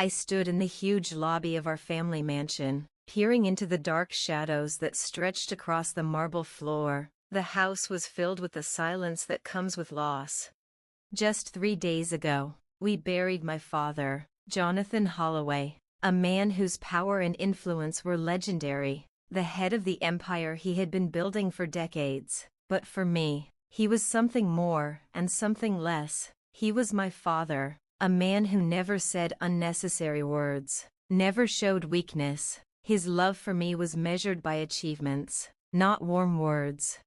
I stood in the huge lobby of our family mansion, peering into the dark shadows that stretched across the marble floor. The house was filled with the silence that comes with loss. Just 3 days ago, we buried my father, Jonathan Holloway, a man whose power and influence were legendary, the head of the empire he had been building for decades. But for me, he was something more and something less. He was my father, a man who never said unnecessary words, never showed weakness. His love for me was measured by achievements, not warm words.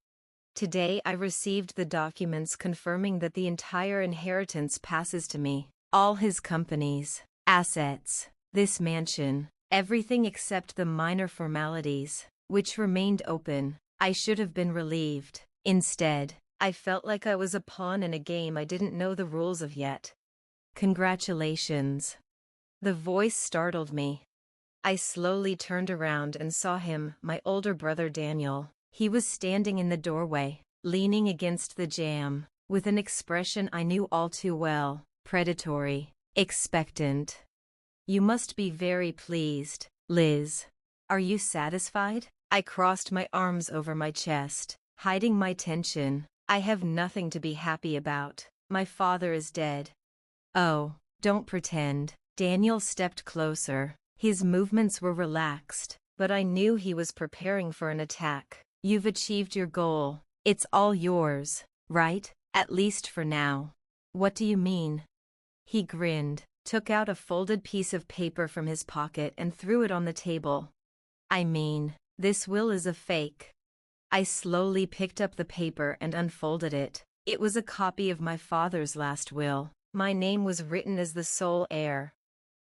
Today I received the documents confirming that the entire inheritance passes to me, all his companies, assets, this mansion, everything except the minor formalities, which remained open. I should have been relieved. Instead, I felt like I was a pawn in a game I didn't know the rules of yet. Congratulations. The voice startled me. I slowly turned around and saw him, my older brother Daniel. He was standing in the doorway, leaning against the jamb, with an expression I knew all too well, predatory, expectant. You must be very pleased, Liz. Are you satisfied? I crossed my arms over my chest, hiding my tension. I have nothing to be happy about. My father is dead. Oh, don't pretend. Daniel stepped closer. His movements were relaxed, but I knew he was preparing for an attack. You've achieved your goal. It's all yours, right? At least for now. What do you mean? He grinned, took out a folded piece of paper from his pocket and threw it on the table. I mean, this will is a fake. I slowly picked up the paper and unfolded it. It was a copy of my father's last will. My name was written as the sole heir.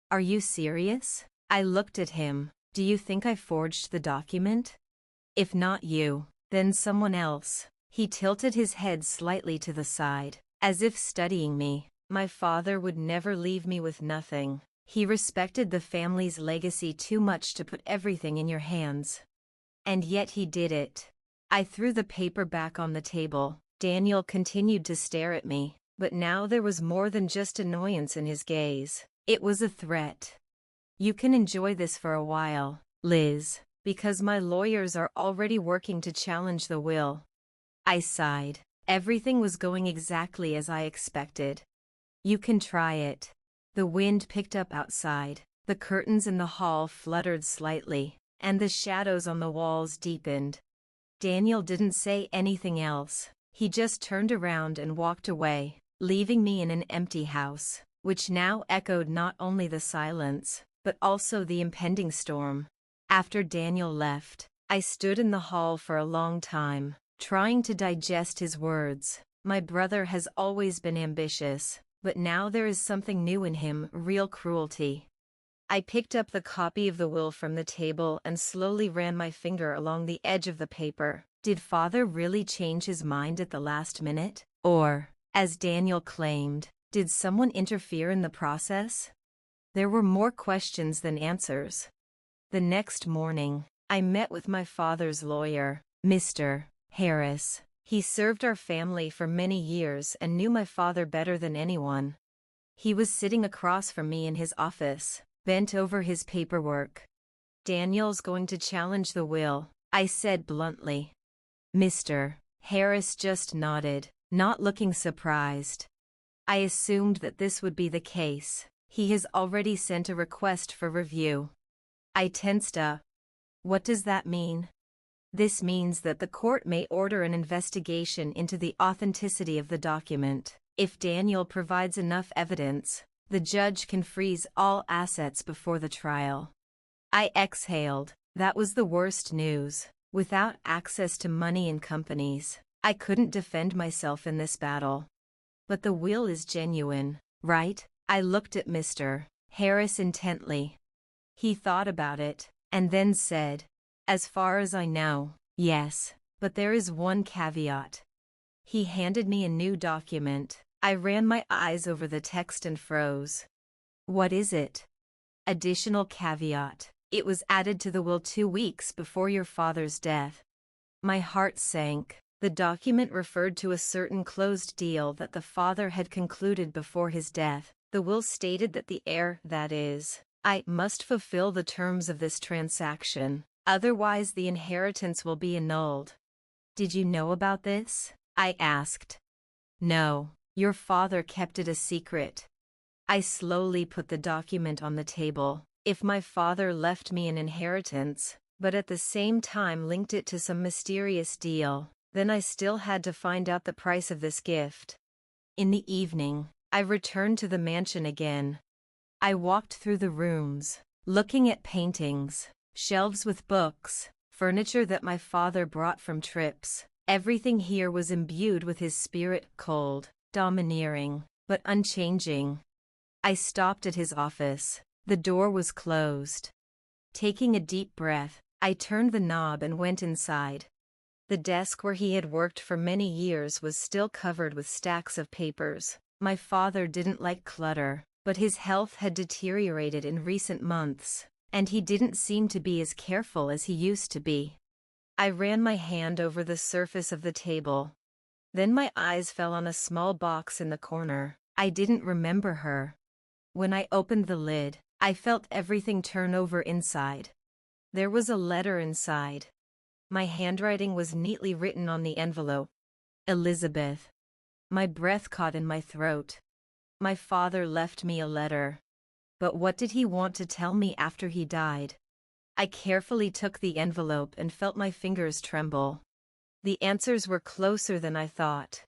Are you serious? I looked at him. Do you think I forged the document? If not you, then someone else. He tilted his head slightly to the side, as if studying me. My father would never leave me with nothing. He respected the family's legacy too much to put everything in your hands. And yet he did it. I threw the paper back on the table. Daniel continued to stare at me, but now there was more than just annoyance in his gaze. It was a threat. You can enjoy this for a while, Liz, because my lawyers are already working to challenge the will. I sighed. Everything was going exactly as I expected. You can try it. The wind picked up outside. The curtains in the hall fluttered slightly, and the shadows on the walls deepened. Daniel didn't say anything else. He just turned around and walked away, leaving me in an empty house, which now echoed not only the silence, but also the impending storm. After Daniel left, I stood in the hall for a long time, trying to digest his words. My brother has always been ambitious, but now there is something new in him, real cruelty. I picked up the copy of the will from the table and slowly ran my finger along the edge of the paper. Did father really change his mind at the last minute? Or, as Daniel claimed, did someone interfere in the process? There were more questions than answers. The next morning, I met with my father's lawyer, Mr. Harris. He served our family for many years and knew my father better than anyone. He was sitting across from me in his office, bent over his paperwork. Daniel's going to challenge the will, I said bluntly. Mr. Harris just nodded, not looking surprised. I assumed that this would be the case. He has already sent a request for review. I tensed up. What does that mean? This means that the court may order an investigation into the authenticity of the document. If Daniel provides enough evidence, the judge can freeze all assets before the trial. I exhaled. That was the worst news. Without access to money and companies, I couldn't defend myself in this battle. But the will is genuine, right? I looked at Mr. Harris intently. He thought about it, and then said, as far as I know, yes, but there is one caveat. He handed me a new document. I ran my eyes over the text and froze. What is it? Additional caveat. It was added to the will 2 weeks before your father's death. My heart sank. The document referred to a certain closed deal that the father had concluded before his death. The will stated that the heir, that is, I, must fulfill the terms of this transaction, otherwise the inheritance will be annulled. Did you know about this? I asked. No, your father kept it a secret. I slowly put the document on the table. If my father left me an inheritance, but at the same time linked it to some mysterious deal, then I still had to find out the price of this gift. In the evening, I returned to the mansion again. I walked through the rooms, looking at paintings, shelves with books, furniture that my father brought from trips. Everything here was imbued with his spirit, cold, domineering, but unchanging. I stopped at his office. The door was closed. Taking a deep breath, I turned the knob and went inside. The desk where he had worked for many years was still covered with stacks of papers. My father didn't like clutter, but his health had deteriorated in recent months, and he didn't seem to be as careful as he used to be. I ran my hand over the surface of the table. Then my eyes fell on a small box in the corner. I didn't remember her. When I opened the lid, I felt everything turn over inside. There was a letter inside. My handwriting was neatly written on the envelope. Elizabeth. My breath caught in my throat. My father left me a letter. But what did he want to tell me after he died? I carefully took the envelope and felt my fingers tremble. The answers were closer than I thought.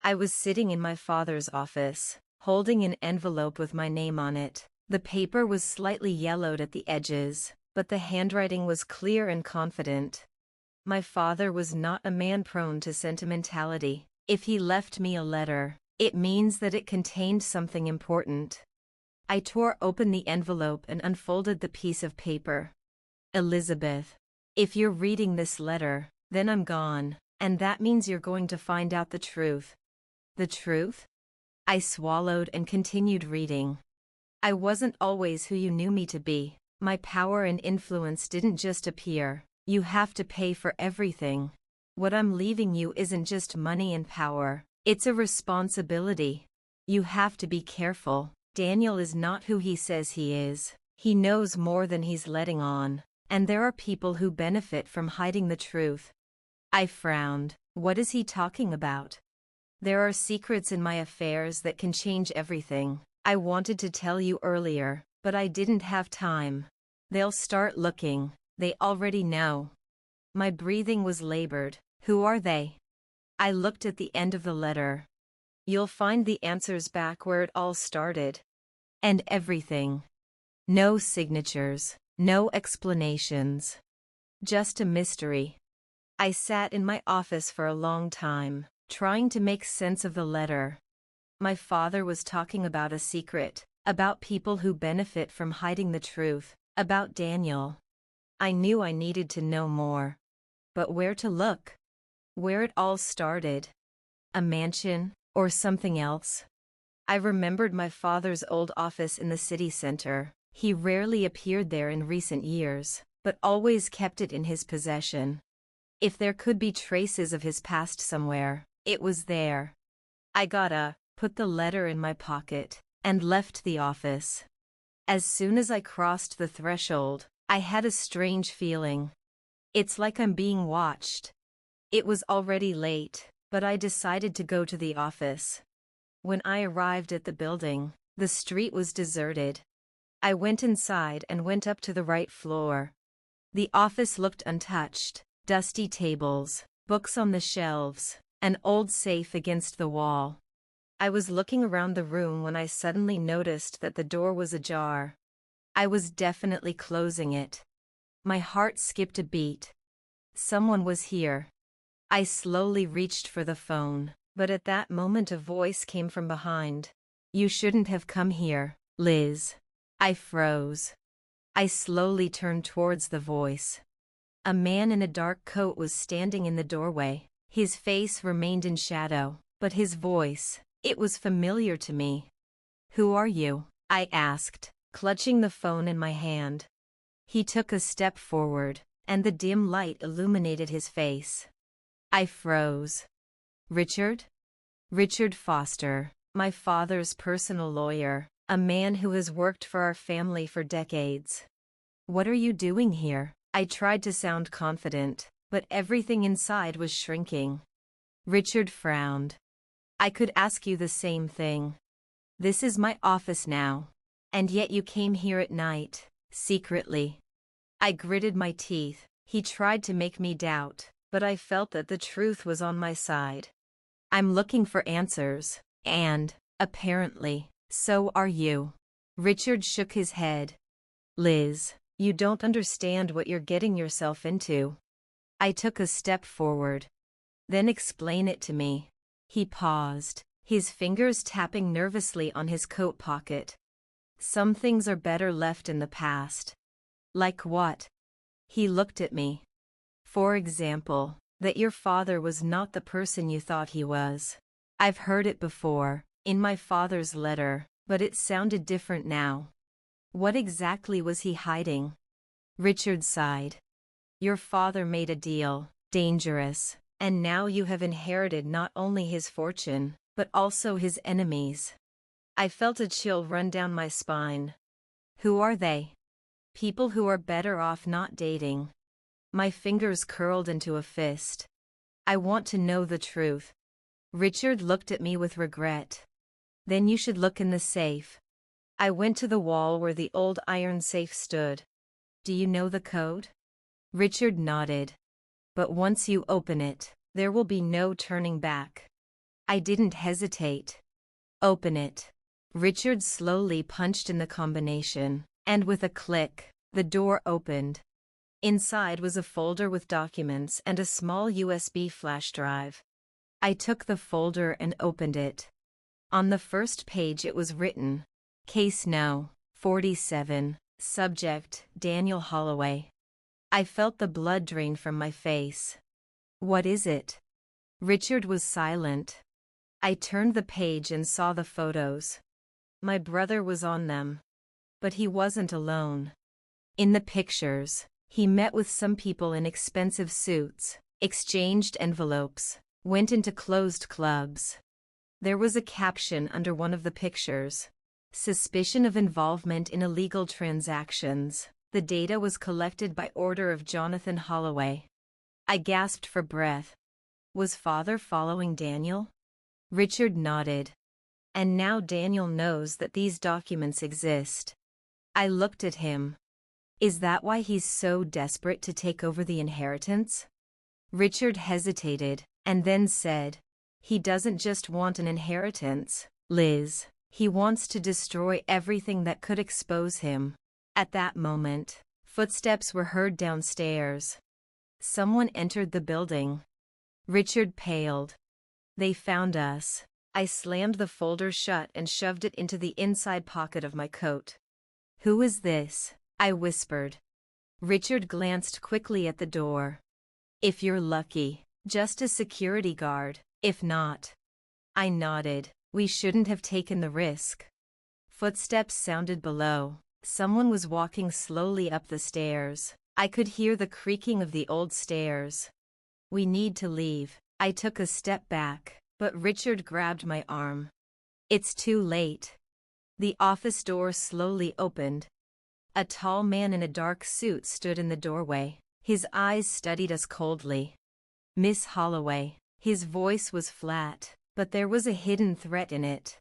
I was sitting in my father's office, holding an envelope with my name on it. The paper was slightly yellowed at the edges, but the handwriting was clear and confident. My father was not a man prone to sentimentality. If he left me a letter, it means that it contained something important. I tore open the envelope and unfolded the piece of paper. Elizabeth, if you're reading this letter, then I'm gone, and that means you're going to find out the truth. The truth? I swallowed and continued reading. I wasn't always who you knew me to be. My power and influence didn't just appear. You have to pay for everything. What I'm leaving you isn't just money and power. It's a responsibility. You have to be careful. Daniel is not who he says he is. He knows more than he's letting on. And there are people who benefit from hiding the truth. I frowned. What is he talking about? There are secrets in my affairs that can change everything. I wanted to tell you earlier, but I didn't have time. They'll start looking. They already know. My breathing was labored. Who are they? I looked at the end of the letter. You'll find the answers back where it all started. And everything. No signatures, no explanations. Just a mystery. I sat in my office for a long time, trying to make sense of the letter. My father was talking about a secret, about people who benefit from hiding the truth, about Daniel. I knew I needed to know more. But where to look? Where it all started? A mansion, or something else? I remembered my father's old office in the city center. He rarely appeared there in recent years, but always kept it in his possession. If there could be traces of his past somewhere, it was there. I put the letter in my pocket, and left the office. As soon as I crossed the threshold, I had a strange feeling. It's like I'm being watched. It was already late, but I decided to go to the office. When I arrived at the building, the street was deserted. I went inside and went up to the right floor. The office looked untouched, dusty tables, books on the shelves, an old safe against the wall. I was looking around the room when I suddenly noticed that the door was ajar. I was definitely closing it. My heart skipped a beat. Someone was here. I slowly reached for the phone, but at that moment a voice came from behind. You shouldn't have come here, Liz. I froze. I slowly turned towards the voice. A man in a dark coat was standing in the doorway. His face remained in shadow, but his voice, it was familiar to me. Who are you? I asked, clutching the phone in my hand. He took a step forward, and the dim light illuminated his face. I froze. Richard? Richard Foster, my father's personal lawyer. A man who has worked for our family for decades. What are you doing here? I tried to sound confident, but everything inside was shrinking. Richard frowned. I could ask you the same thing. This is my office now. And yet you came here at night, secretly. I gritted my teeth. He tried to make me doubt, but I felt that the truth was on my side. I'm looking for answers, and, apparently, so are you. Richard shook his head. Liz, you don't understand what you're getting yourself into. I took a step forward. Then explain it to me. He paused, his fingers tapping nervously on his coat pocket. Some things are better left in the past. Like what? He looked at me. For example, that your father was not the person you thought he was. I've heard it before, in my father's letter, but it sounded different now. What exactly was he hiding? Richard sighed. Your father made a deal, dangerous, and now you have inherited not only his fortune, but also his enemies. I felt a chill run down my spine. Who are they? People who are better off not dating. My fingers curled into a fist. I want to know the truth. Richard looked at me with regret. Then you should look in the safe. I went to the wall where the old iron safe stood. Do you know the code? Richard nodded. But once you open it, there will be no turning back. I didn't hesitate. Open it. Richard slowly punched in the combination, and with a click, the door opened. Inside was a folder with documents and a small USB flash drive. I took the folder and opened it. On the first page it was written, Case No. 47, Subject, Daniel Holloway. I felt the blood drain from my face. What is it? Richard was silent. I turned the page and saw the photos. My brother was on them. But he wasn't alone. In the pictures, he met with some people in expensive suits, exchanged envelopes, went into closed clubs. There was a caption under one of the pictures. Suspicion of involvement in illegal transactions. The data was collected by order of Jonathan Holloway. I gasped for breath. Was father following Daniel? Richard nodded. And now Daniel knows that these documents exist. I looked at him. Is that why he's so desperate to take over the inheritance? Richard hesitated, and then said, he doesn't just want an inheritance, Liz. He wants to destroy everything that could expose him. At that moment, footsteps were heard downstairs. Someone entered the building. Richard paled. They found us. I slammed the folder shut and shoved it into the inside pocket of my coat. Who is this? I whispered. Richard glanced quickly at the door. If you're lucky, just a security guard. If not. I nodded. We shouldn't have taken the risk. Footsteps sounded below. Someone was walking slowly up the stairs. I could hear the creaking of the old stairs. We need to leave. I took a step back, but Richard grabbed my arm. It's too late. The office door slowly opened. A tall man in a dark suit stood in the doorway. His eyes studied us coldly. Miss Holloway. His voice was flat, but there was a hidden threat in it.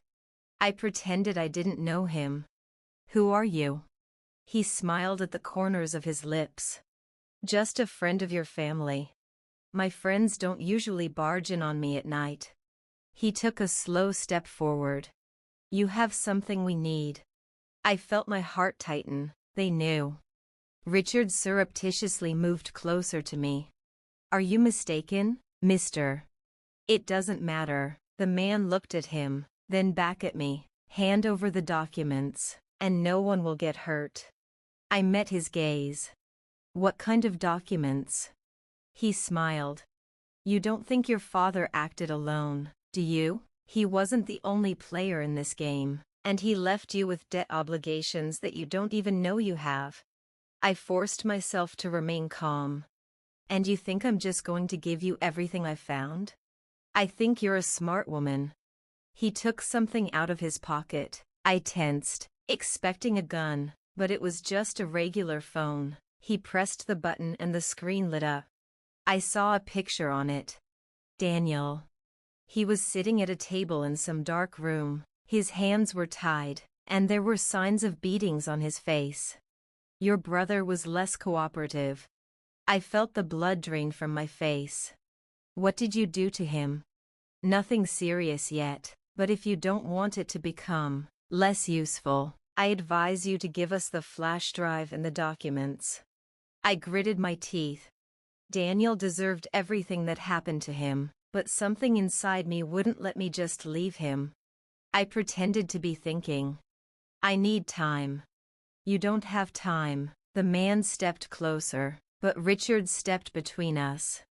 I pretended I didn't know him. Who are you? He smiled at the corners of his lips. Just a friend of your family. My friends don't usually barge in on me at night. He took a slow step forward. You have something we need. I felt my heart tighten. They knew. Richard surreptitiously moved closer to me. Are you mistaken, mister? It doesn't matter. The man looked at him, then back at me. Hand over the documents, and no one will get hurt. I met his gaze. What kind of documents? He smiled. You don't think your father acted alone, do you? He wasn't the only player in this game, and he left you with debt obligations that you don't even know you have. I forced myself to remain calm. And you think I'm just going to give you everything I found? I think you're a smart woman. He took something out of his pocket. I tensed, expecting a gun, but it was just a regular phone. He pressed the button and the screen lit up. I saw a picture on it. Daniel. He was sitting at a table in some dark room. His hands were tied, and there were signs of beatings on his face. Your brother was less cooperative. I felt the blood drain from my face. What did you do to him? Nothing serious yet, but if you don't want it to become less useful, I advise you to give us the flash drive and the documents. I gritted my teeth. Daniel deserved everything that happened to him, but something inside me wouldn't let me just leave him. I pretended to be thinking. I need time. You don't have time. The man stepped closer, but Richard stepped between us.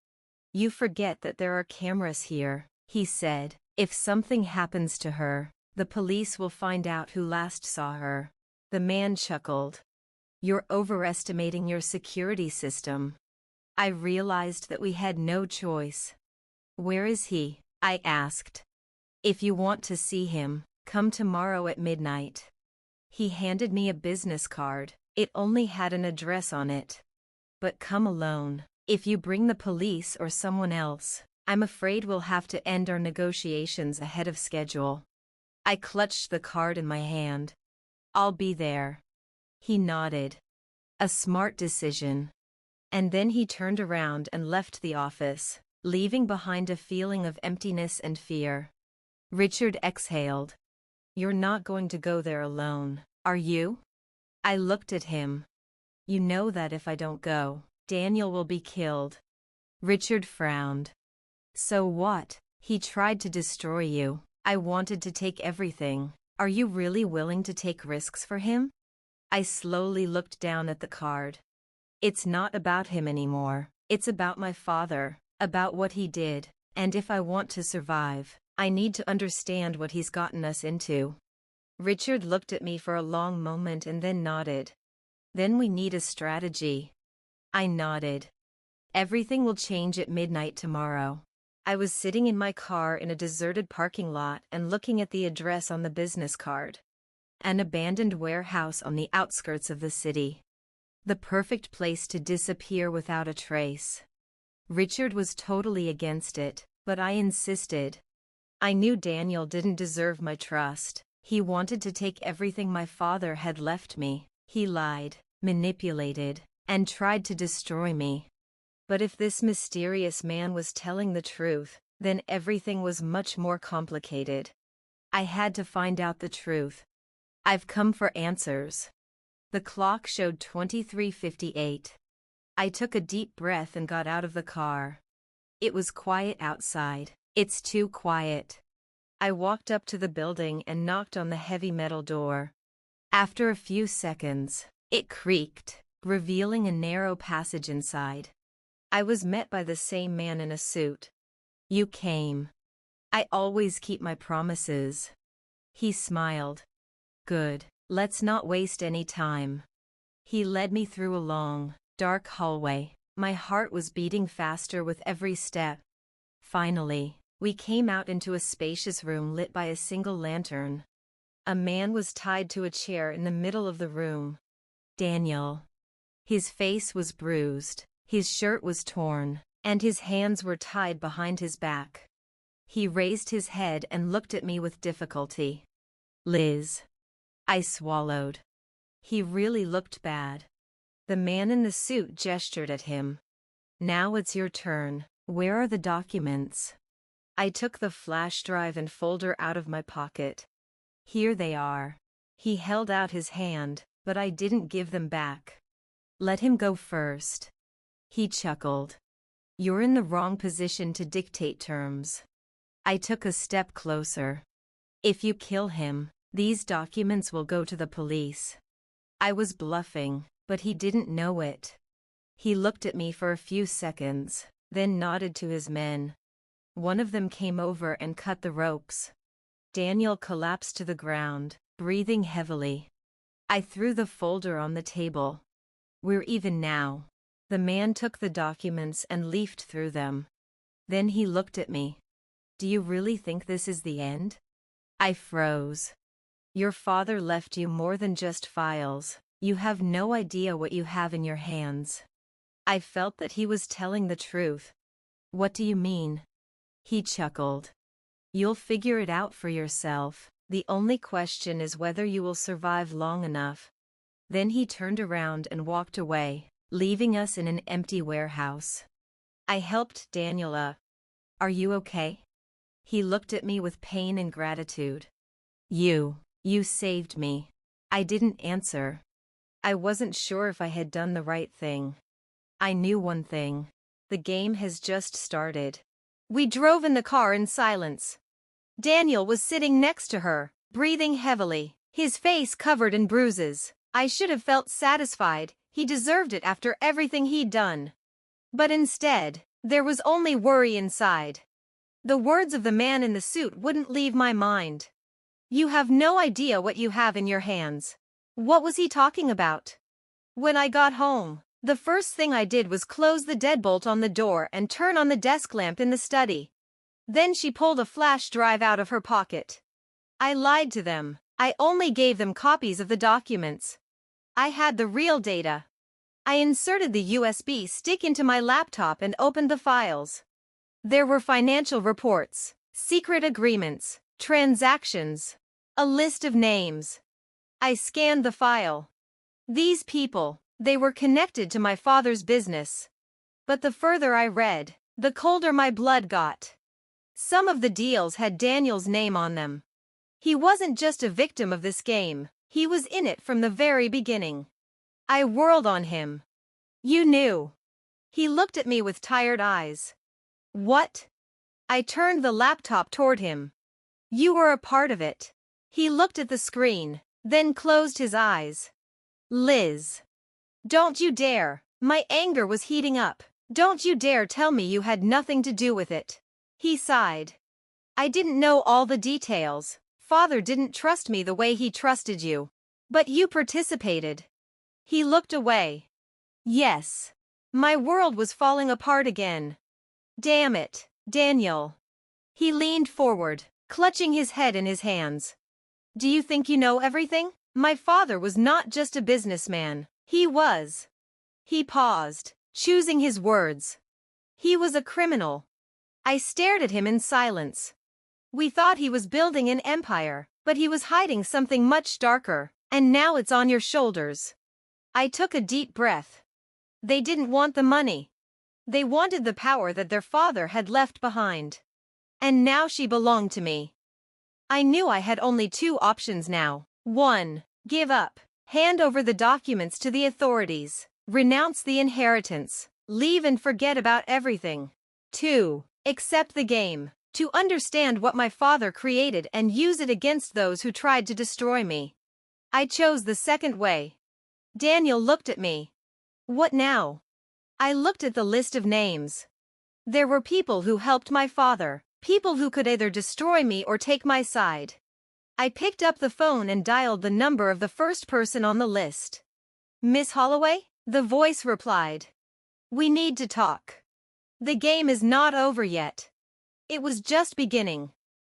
You forget that there are cameras here, he said. If something happens to her, the police will find out who last saw her. The man chuckled. You're overestimating your security system. I realized that we had no choice. Where is he? I asked. If you want to see him, come tomorrow at midnight. He handed me a business card. It only had an address on it. But come alone. If you bring the police or someone else, I'm afraid we'll have to end our negotiations ahead of schedule. I clutched the card in my hand. I'll be there. He nodded. A smart decision. And then he turned around and left the office, leaving behind a feeling of emptiness and fear. Richard exhaled. You're not going to go there alone, are you? I looked at him. You know that if I don't go, Daniel will be killed. Richard frowned. So what? He tried to destroy you. I wanted to take everything. Are you really willing to take risks for him? I slowly looked down at the card. It's not about him anymore. It's about my father, about what he did, and if I want to survive, I need to understand what he's gotten us into. Richard looked at me for a long moment and then nodded. Then we need a strategy. I nodded. Everything will change at midnight tomorrow. I was sitting in my car in a deserted parking lot and looking at the address on the business card. An abandoned warehouse on the outskirts of the city. The perfect place to disappear without a trace. Richard was totally against it, but I insisted. I knew Daniel didn't deserve my trust. He wanted to take everything my father had left me. He lied, manipulated, and tried to destroy me. But if this mysterious man was telling the truth, then everything was much more complicated. I had to find out the truth. I've come for answers. The clock showed 23:58. I took a deep breath and got out of the car. It was quiet outside. It's too quiet. I walked up to the building and knocked on the heavy metal door. After a few seconds, it creaked, revealing a narrow passage inside. I was met by the same man in a suit. You came. I always keep my promises. He smiled. Good. Let's not waste any time. He led me through a long, dark hallway. My heart was beating faster with every step. Finally, we came out into a spacious room lit by a single lantern. A man was tied to a chair in the middle of the room. Daniel. His face was bruised, his shirt was torn, and his hands were tied behind his back. He raised his head and looked at me with difficulty. Liz. I swallowed. He really looked bad. The man in the suit gestured at him. Now it's your turn. Where are the documents? I took the flash drive and folder out of my pocket. Here they are. He held out his hand, but I didn't give them back. Let him go first. He chuckled. You're in the wrong position to dictate terms. I took a step closer. If you kill him, these documents will go to the police. I was bluffing, but he didn't know it. He looked at me for a few seconds, then nodded to his men. One of them came over and cut the ropes. Daniel collapsed to the ground, breathing heavily. I threw the folder on the table. We're even now. The man took the documents and leafed through them. Then he looked at me. Do you really think this is the end? I froze. Your father left you more than just files. You have no idea what you have in your hands. I felt that he was telling the truth. What do you mean? He chuckled. You'll figure it out for yourself. The only question is whether you will survive long enough. Then he turned around and walked away, leaving us in an empty warehouse. I helped Daniel up. Are you okay? He looked at me with pain and gratitude. You saved me. I didn't answer. I wasn't sure if I had done the right thing. I knew one thing. The game has just started. We drove in the car in silence. Daniel was sitting next to her, breathing heavily, his face covered in bruises. I should have felt satisfied. He deserved it after everything he'd done. But instead, there was only worry inside. The words of the man in the suit wouldn't leave my mind. You have no idea what you have in your hands. What was he talking about? When I got home, the first thing I did was close the deadbolt on the door and turn on the desk lamp in the study. Then she pulled a flash drive out of her pocket. I lied to them. I only gave them copies of the documents. I had the real data. I inserted the USB stick into my laptop and opened the files. There were financial reports, secret agreements, transactions, a list of names. I scanned the file. These people, they were connected to my father's business. But the further I read, the colder my blood got. Some of the deals had Daniel's name on them. He wasn't just a victim of this game, he was in it from the very beginning. I whirled on him. You knew. He looked at me with tired eyes. What? I turned the laptop toward him. You were a part of it. He looked at the screen, then closed his eyes. Liz. Don't you dare. My anger was heating up. Don't you dare tell me you had nothing to do with it. He sighed. I didn't know all the details. Father didn't trust me the way he trusted you. But you participated. He looked away. Yes. My world was falling apart again. Damn it, Daniel. He leaned forward, clutching his head in his hands. Do you think you know everything? My father was not just a businessman. He was. He paused, choosing his words. He was a criminal. I stared at him in silence. We thought he was building an empire, but he was hiding something much darker, and now it's on your shoulders. I took a deep breath. They didn't want the money. They wanted the power that their father had left behind. And now she belonged to me. I knew I had only two options now. 1. Give up. Hand over the documents to the authorities. Renounce the inheritance. Leave and forget about everything. 2. Accept the game. To understand what my father created and use it against those who tried to destroy me. I chose the second way. Daniel looked at me. What now? I looked at the list of names. There were people who helped my father, people who could either destroy me or take my side. I picked up the phone and dialed the number of the first person on the list. Miss Holloway? The voice replied. We need to talk. The game is not over yet. It was just beginning.